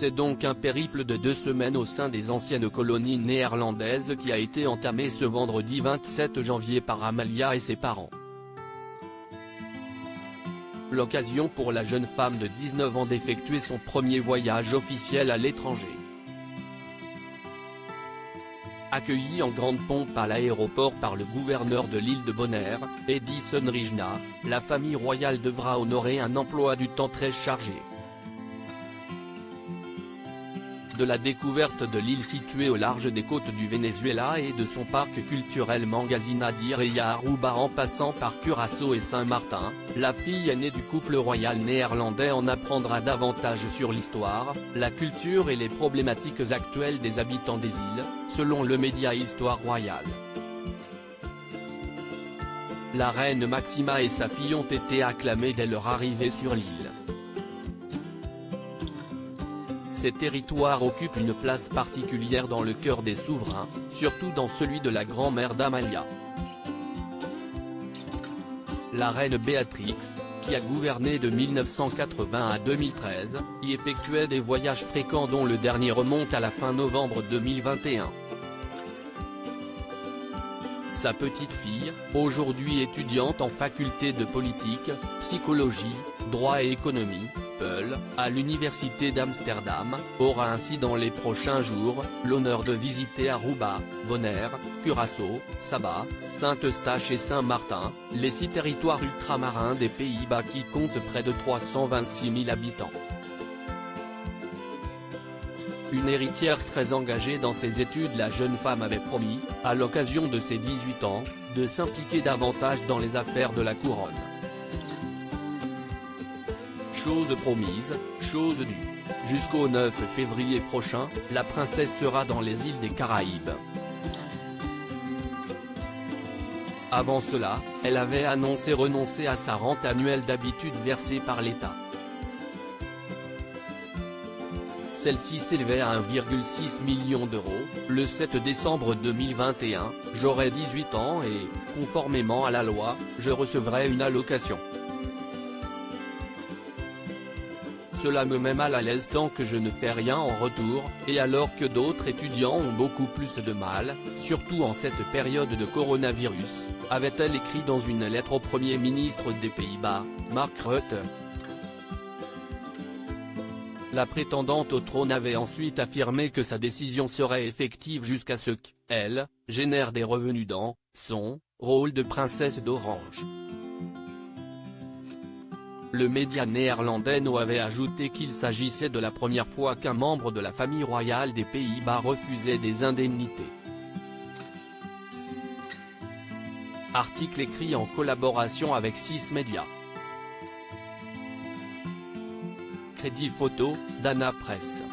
C'est donc un périple de 2 semaines au sein des anciennes colonies néerlandaises qui a été entamé ce vendredi 27 janvier par Amalia et ses parents. L'occasion pour la jeune femme de 19 ans d'effectuer son premier voyage officiel à l'étranger. Accueillie en grande pompe à l'aéroport par le gouverneur de l'île de Bonaire, Edison Rijna, la famille royale devra honorer un emploi du temps très chargé. De la découverte de l'île située au large des côtes du Venezuela et de son parc culturel Mangasinadire et Aruba en passant par Curaçao et Saint-Martin, la fille aînée du couple royal néerlandais en apprendra davantage sur l'histoire, la culture et les problématiques actuelles des habitants des îles, selon le média Histoire Royale. La reine Maxima et sa fille ont été acclamées dès leur arrivée sur l'île. Ces territoires occupent une place particulière dans le cœur des souverains, surtout dans celui de la grand-mère d'Amalia. La reine Béatrix, qui a gouverné de 1980 à 2013, y effectuait des voyages fréquents dont le dernier remonte à la fin novembre 2021. Sa petite fille, aujourd'hui étudiante en faculté de politique, psychologie, droit et économie, à l'université d'Amsterdam, aura ainsi dans les prochains jours, l'honneur de visiter Aruba, Bonaire, Curaçao, Saba, Saint-Eustache et Saint-Martin, les 6 territoires ultramarins des Pays-Bas qui comptent près de 326 000 habitants. Une héritière très engagée dans ses études, la jeune femme avait promis, à l'occasion de ses 18 ans, de s'impliquer davantage dans les affaires de la couronne. Chose promise, chose due. Jusqu'au 9 février prochain, la princesse sera dans les îles des Caraïbes. Avant cela, elle avait annoncé renoncer à sa rente annuelle d'habitude versée par l'État. Celle-ci s'élevait à 1,6 million d'euros. Le 7 décembre 2021, j'aurai 18 ans et, conformément à la loi, je recevrai une allocation. Cela me met mal à l'aise tant que je ne fais rien en retour, et alors que d'autres étudiants ont beaucoup plus de mal, surtout en cette période de coronavirus, avait-elle écrit dans une lettre au Premier ministre des Pays-Bas, Mark Rutte. La prétendante au trône avait ensuite affirmé que sa décision serait effective jusqu'à ce qu'elle génère des revenus dans son rôle de princesse d'Orange. Le média néerlandais No avait ajouté qu'il s'agissait de la première fois qu'un membre de la famille royale des Pays-Bas refusait des indemnités. Article écrit en collaboration avec 6 médias. Crédit photo, Dana Press.